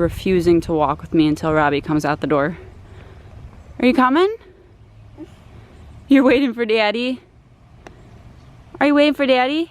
refusing to walk with me until Robbie comes out the door. Are you coming? You're waiting for Daddy? Are you waiting for Daddy?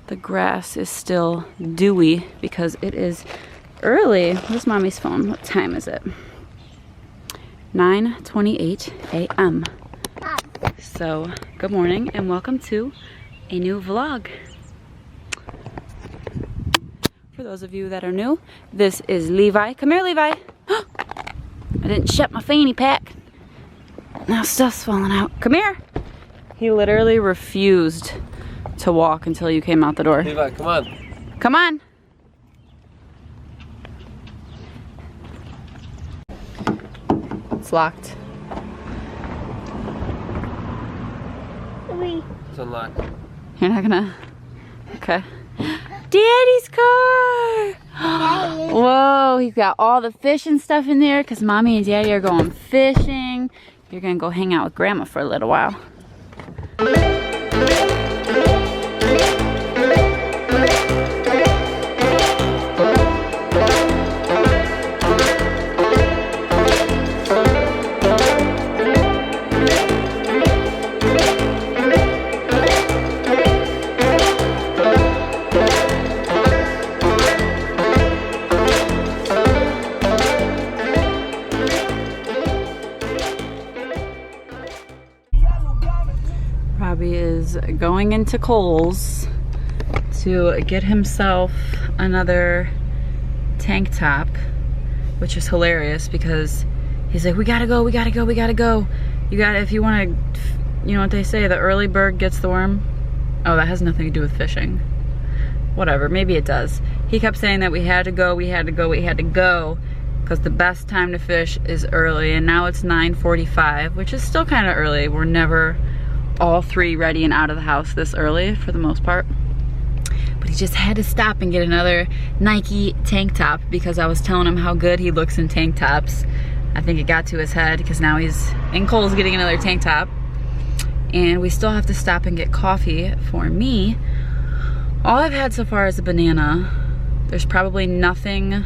The grass is still dewy because it is early. Where's Mommy's phone? What time is it? 9:28 a.m. So, good morning and welcome to a new vlog. For those of you that are new, this is Levi. Come here, Levi. I didn't shut my fanny pack. Now stuff's falling out. Come here. He literally refused to walk until you came out the door. Levi, come on. Come on. It's locked. It's unlocked. You're not gonna... Okay. Daddy's car! Whoa, he's got all the fish and stuff in there because Mommy and Daddy are going fishing. You're gonna go hang out with Grandma for a little while. Robbie is going into Kohl's to get himself another tank top, which is hilarious because he's like, we gotta go, we gotta go, we gotta go. You gotta, if you wanna, you know what they say, the early bird gets the worm? Oh, that has nothing to do with fishing. Whatever, maybe it does. He kept saying that we had to go, we had to go, we had to go, because the best time to fish is early, and now it's 9:45, which is still kind of early. We're never all three ready and out of the house this early for the most part. But he just had to stop and get another Nike tank top because I was telling him how good he looks in tank tops. I think it got to his head because now he's in Kohl's getting another tank top. And we still have to stop and get coffee for me. All I've had so far is a banana. There's probably nothing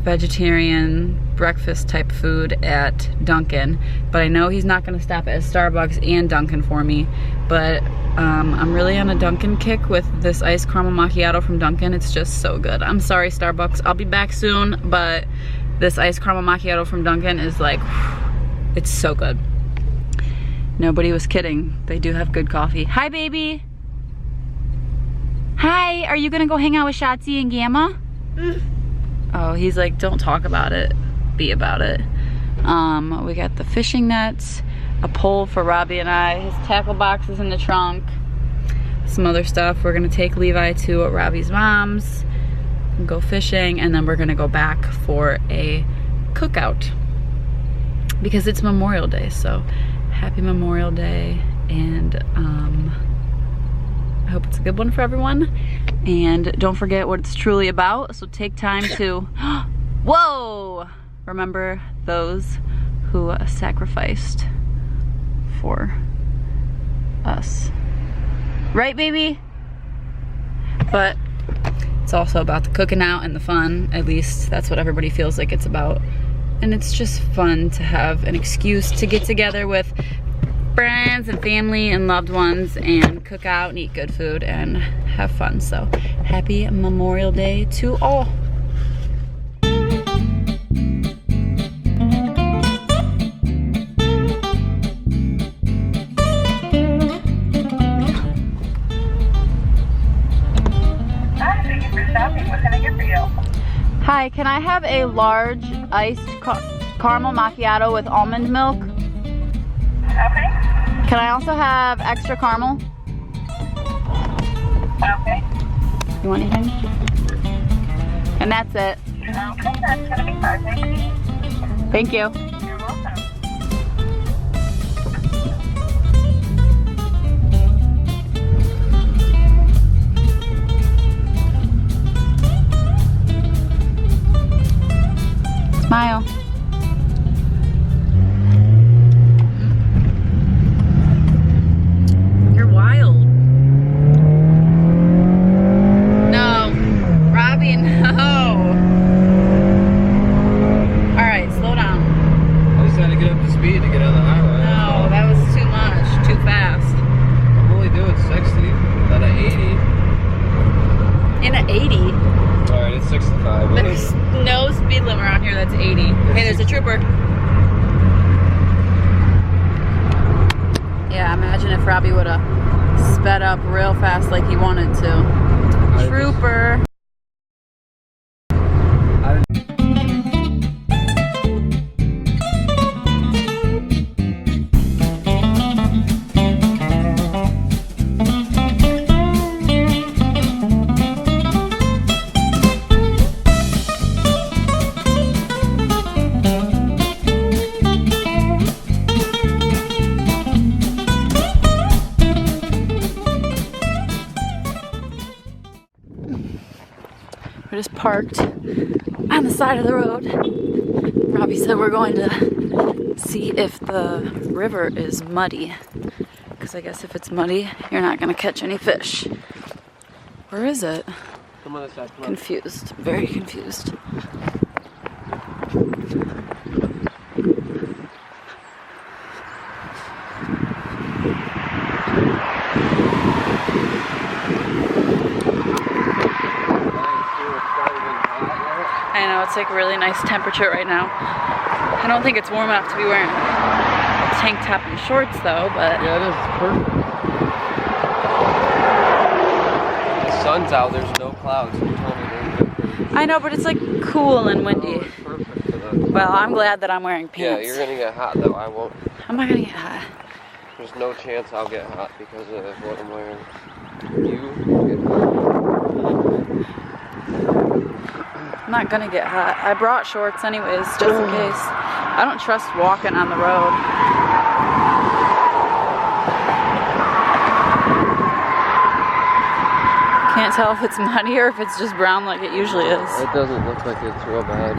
vegetarian breakfast type food at Dunkin', but I know he's not gonna stop at Starbucks and Dunkin' for me. But I'm really on a Dunkin' kick with this iced caramel macchiato from Dunkin'. It's just so good. I'm sorry, Starbucks, I'll be back soon, but this iced caramel macchiato from Dunkin' is like, it's so good. Nobody was kidding. They do have good coffee. Hi, baby. Hi, are you gonna go hang out with Shotzi and Gamma? Oh, he's like, don't talk about it, be about it. We got the fishing nets, a pole for Robbie and I, his tackle boxes in the trunk, some other stuff. We're gonna take Levi to Robbie's mom's and go fishing, and then we're gonna go back for a cookout because it's Memorial Day, so happy Memorial Day, and I hope it's a good one for everyone. And don't forget what it's truly about, so take time to, whoa! Remember those who sacrificed for us. Right, baby? But it's also about the cooking out and the fun. At least that's what everybody feels like it's about. And it's just fun to have an excuse to get together with friends and family and loved ones and cook out and eat good food and have fun. So happy Memorial Day to all. Hi, can I have a large iced caramel macchiato with almond milk? Okay. Can I also have extra caramel? Okay. You want anything? And that's it. Okay, that's gonna be perfect. Thank you. You're welcome. Smile. You're wild. No. trooper. Yeah, imagine if Robbie would have sped up real fast like he wanted to. Trooper. We're just parked on the side of the road. Robbie said we're going to see if the river is muddy. Because I guess if it's muddy, you're not going to catch any fish. Where is it? Come on this side, come on. Confused. Very confused. I know, it's like really nice temperature right now. I don't think it's warm enough to be wearing a tank top and shorts though, but... Yeah, it is perfect. The sun's out, there's no clouds. You told me there's no... I know, but it's like cool and windy. Oh, it's perfect for that. Well, I'm glad that I'm wearing pants. Yeah, you're gonna get hot though, I won't. I'm not gonna get hot. There's no chance I'll get hot because of what I'm wearing. You get hot. I'm not gonna get hot. I brought shorts anyways, just in case. I don't trust walking on the road. Can't tell if it's muddy or if it's just brown like it usually is. It doesn't look like it's real bad.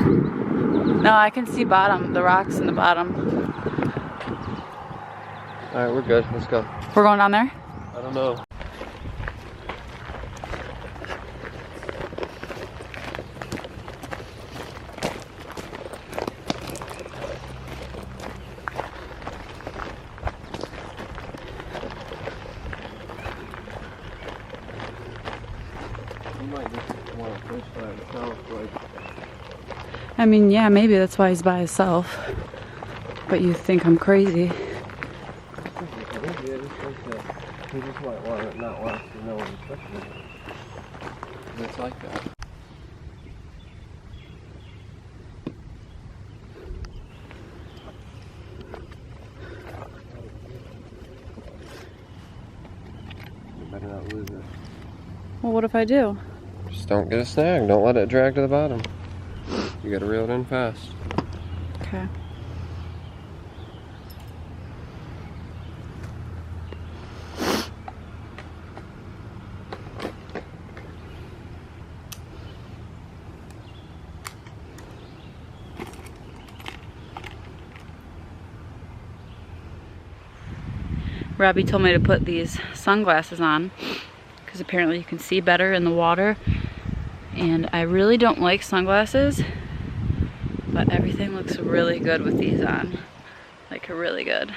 No, I can see bottom, the rocks in the bottom. Alright, we're good. Let's go. We're going down there? I don't know. I mean, yeah, maybe that's why he's by himself. But you think I'm crazy. He just might not want us to know he's fishing it. It's like that. You better not lose it. Well, what if I do? Just don't get a snag. Don't let it drag to the bottom. You gotta reel it in fast. Okay. Robbie told me to put these sunglasses on because apparently you can see better in the water, and I really don't like sunglasses, but everything looks really good with these on, like really good.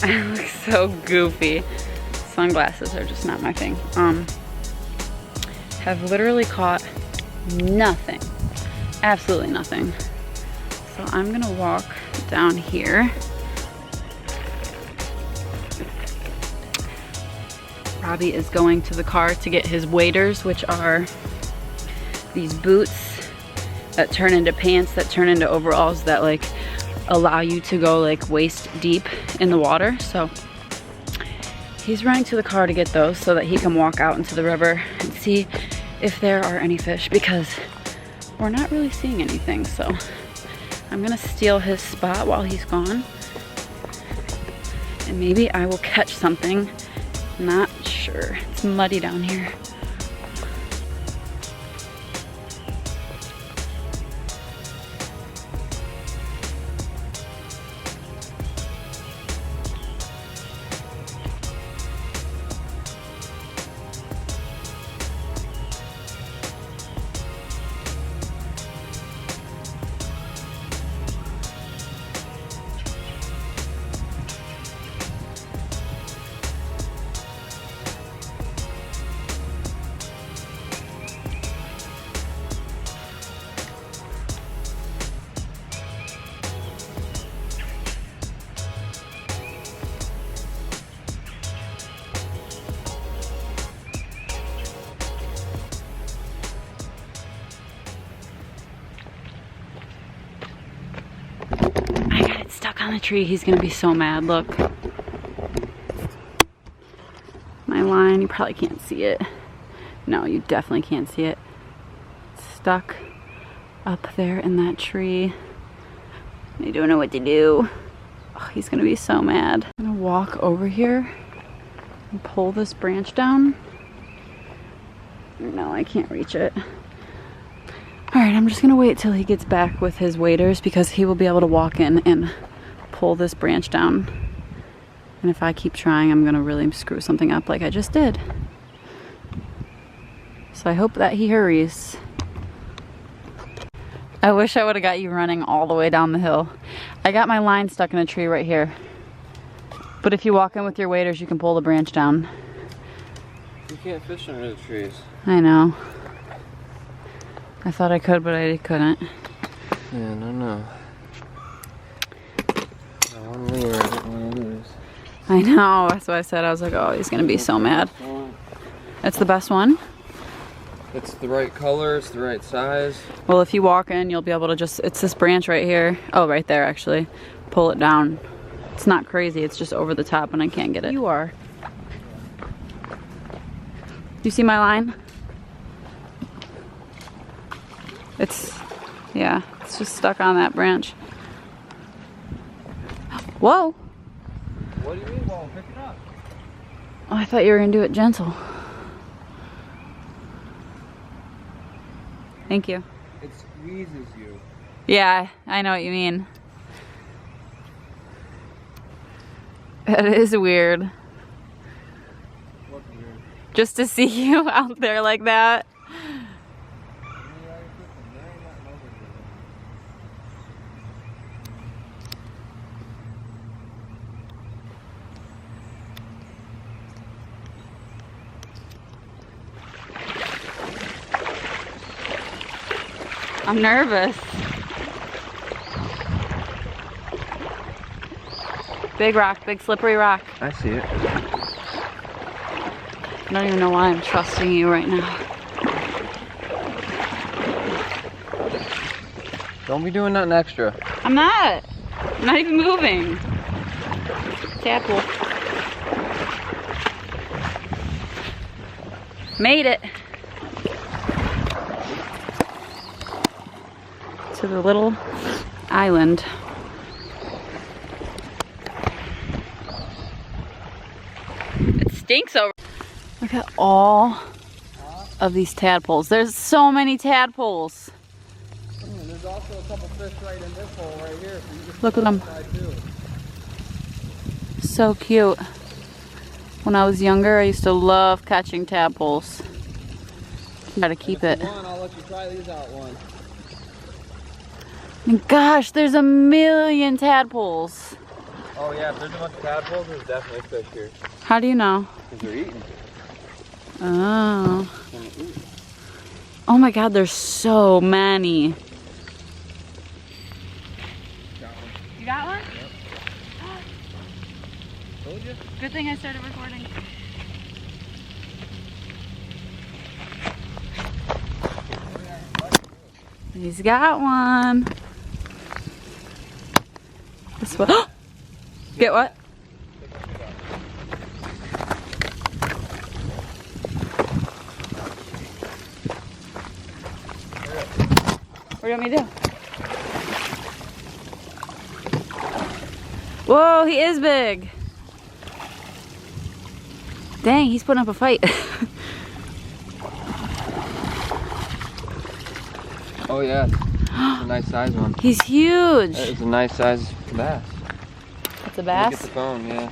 I look so goofy. Sunglasses are just not my thing. Have literally caught nothing. Absolutely nothing. So I'm gonna walk down here. Robbie is going to the car to get his waders, which are these boots that turn into pants, that turn into overalls, that like allow you to go like waist deep in the water. So he's running to the car to get those so that he can walk out into the river and see if there are any fish, because we're not really seeing anything. So I'm gonna steal his spot while he's gone, and maybe I will catch something. Not sure. It's muddy down here. Stuck on the tree. He's gonna be so mad. Look, my line, you probably can't see it. No, you definitely can't see it. It's stuck up there in that tree. I don't know what to do. Oh, he's gonna be so mad. I'm gonna walk over here and pull this branch down. No, I can't reach it. All right, I'm just gonna wait till he gets back with his waders, because he will be able to walk in and pull this branch down. And if I keep trying, I'm gonna really screw something up like I just did. So I hope that he hurries. I wish I would have got you running all the way down the hill. I got my line stuck in a tree right here. But if you walk in with your waders, you can pull the branch down. You can't fish under the trees. I know. I thought I could, but I couldn't. Yeah, no. One lure I didn't want to lose. I know, that's what I said. I was like, oh, he's gonna be so mad. That's the best one? It's the right color, it's the right size. Well, if you walk in, you'll be able to just, it's this branch right here. Oh, right there, actually. Pull it down. It's not crazy, it's just over the top and I can't get it. You are. You see my line? Yeah, it's just stuck on that branch. Whoa! What do you mean, well, pick it up? Oh, I thought you were gonna do it gentle. Thank you. It squeezes you. Yeah, I know what you mean. That is weird. What's weird? Just to see you out there like that. I'm nervous. Big rock, big slippery rock. I see it. I don't even know why I'm trusting you right now. Don't be doing nothing extra. I'm not. I'm not even moving. Tadpole. Made it. To the little island. It stinks over. Look at all of these tadpoles. There's so many tadpoles. There's also a couple fish right in this hole right here. So you just look at them. So cute. When I was younger, I used to love catching tadpoles. Try to keep it. I'll let you try these out one. Gosh, there's a million tadpoles. Oh yeah, if there's a bunch of tadpoles, there's definitely fish here. How do you know? Because they're eating. Oh. Oh my God, there's so many. You got one? Yep. Told you. Good thing I started recording. He's got one. This one. Get what? What do you want me to do? Whoa, he is big. Dang, he's putting up a fight. Oh yeah, it's a nice size one. He's huge. It's a nice size bass. It's a bass? Look at the phone, yeah.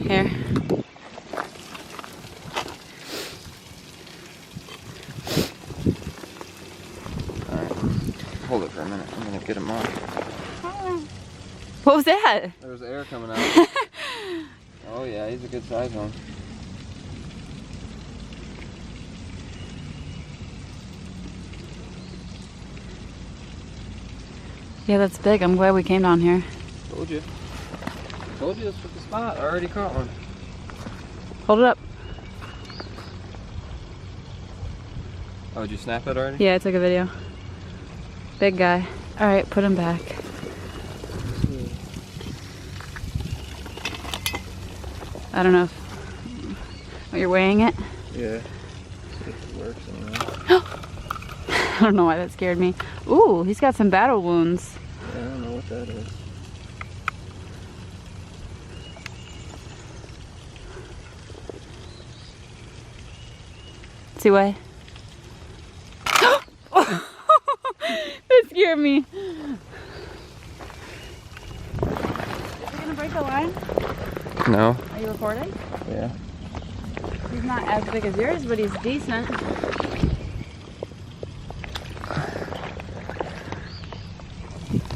Here. Alright, hold it for a minute. I'm gonna get him off. What was that? There was air coming out. Oh yeah, he's a good size one. Yeah, that's big. I'm glad we came down here. Told you. Told you this was the spot. I already caught one. Hold it up. Oh, did you snap it already? Yeah, I took a video. Big guy. All right, put him back. I don't know if you're weighing it. Yeah. If it works anyway. I don't know why that scared me. Ooh, he's got some battle wounds. Yeah, I don't know what that is. Let's see why. That scared me. Is he gonna break the line? No. Are you recording? Yeah. He's not as big as yours, but he's decent.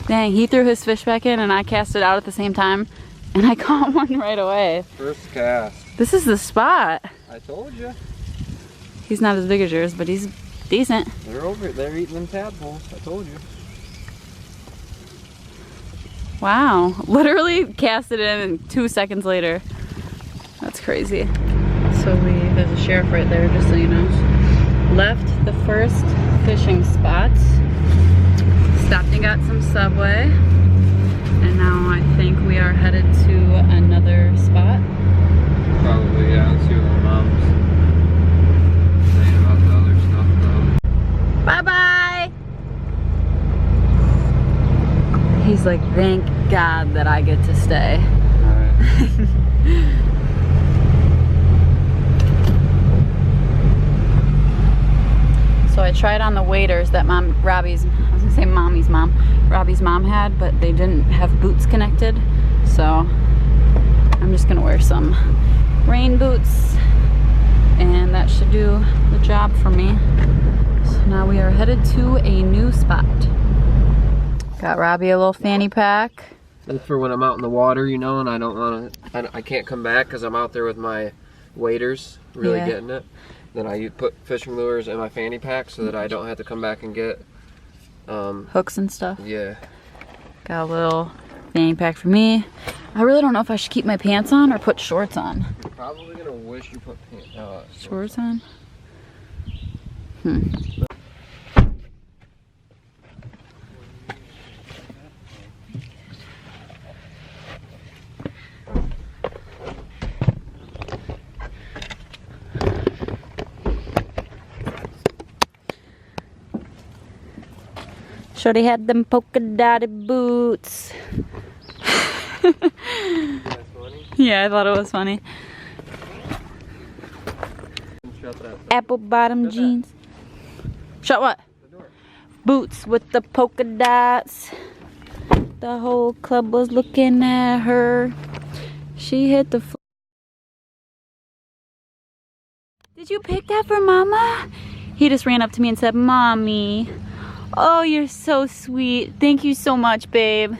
Dang, he threw his fish back in and I cast it out at the same time. And I caught one right away. First cast. This is the spot. I told you. He's not as big as yours, but he's decent. They're eating them tadpoles. I told you. Wow, literally cast it in and 2 seconds later. That's crazy. So there's a sheriff right there, just so you know. Left the first fishing spot. Stopped and got some Subway. And now I think we are headed to another spot. Probably, yeah. Let's see what my mom's saying about the other stuff, though. Bye-bye! He's like, thank God that I get to stay. Alright. So I tried on the waders that Robbie's mom had, but they didn't have boots connected. So I'm just gonna wear some rain boots and that should do the job for me. So now we are headed to a new spot. Got Robbie a little fanny pack. That's for when I'm out in the water, you know, and I don't want to, I can't come back because I'm out there with my waders, really getting it. Then I put fishing lures in my fanny pack so that I don't have to come back and get hooks and stuff. Yeah. Got a little fanny pack for me. I really don't know if I should keep my pants on or put shorts on. You're probably gonna wish you put Shorts on? Shorty had them polka dotted boots. That's funny. Yeah, I thought it was funny. Shut that. Apple bottom jeans. Shut what? The door. Boots with the polka dots. The whole club was looking at her. She hit the floor. Did you pick that for Mama? He just ran up to me and said, Mommy. Oh, you're so sweet. Thank you so much, babe.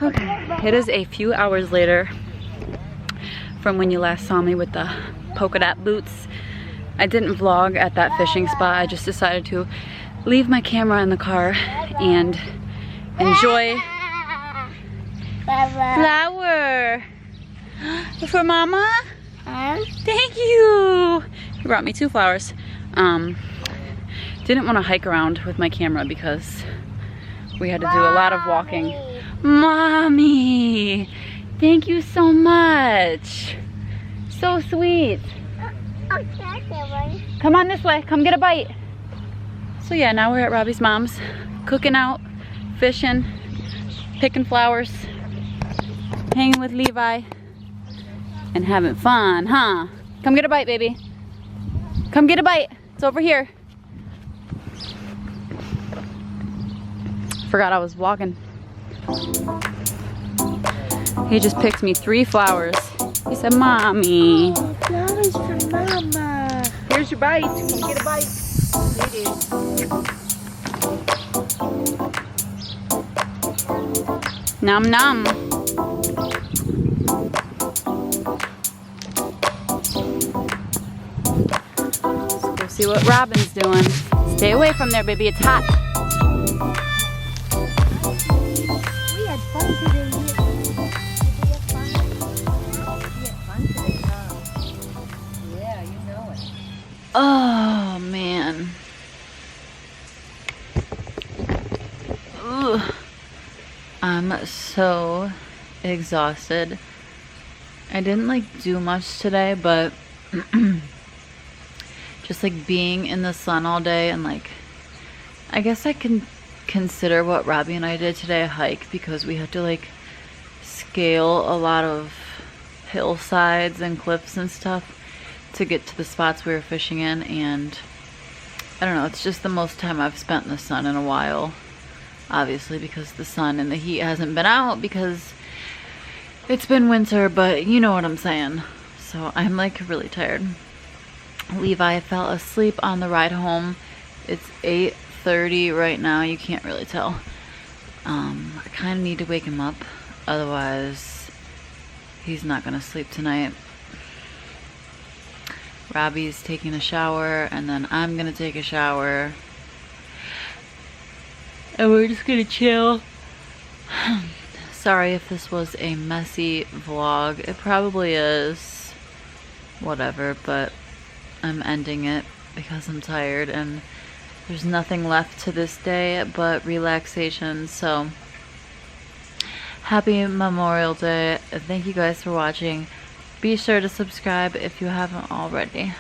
Okay, it is a few hours later from when you last saw me with the polka dot boots. I didn't vlog at that fishing spot. I just decided to leave my camera in the car and enjoy flower for Mama. Thank you. brought me 2 flowers. Didn't want to hike around with my camera because we had to do a lot of walking. Mommy, thank you so much. So sweet. Come on this way, come get a bite. So yeah, now we're at Robbie's mom's, cooking out, fishing, picking flowers, hanging with Levi, and having fun, huh? Come get a bite, baby. Come get a bite. It's over here. Forgot I was walking. He just picked me 3 flowers. He said, Mommy. Oh, flowers for Mama. Here's your bite. Come get a bite. Nom nom. Let's go see what Robin's doing. Stay away from there, baby. It's hot. We had fun today. Yeah, you know it. Oh, man. Ugh. I'm so exhausted. I didn't do much today, but just being in the sun all day and I guess I can consider what Robbie and I did today a hike because we had to scale a lot of hillsides and cliffs and stuff to get to the spots we were fishing in, and I don't know, it's just the most time I've spent in the sun in a while. Obviously because the sun and the heat hasn't been out because it's been winter, but you know what I'm saying. So I'm really tired. Levi fell asleep on the ride home. It's 8:30 right now. You can't really tell. I kind of need to wake him up. Otherwise, he's not going to sleep tonight. Robbie's taking a shower, and then I'm going to take a shower. And we're just gonna chill. Sorry if this was a messy vlog. It probably is. Whatever, but I'm ending it because I'm tired and there's nothing left to this day but relaxation. So, happy Memorial Day. Thank you guys for watching. Be sure to subscribe if you haven't already.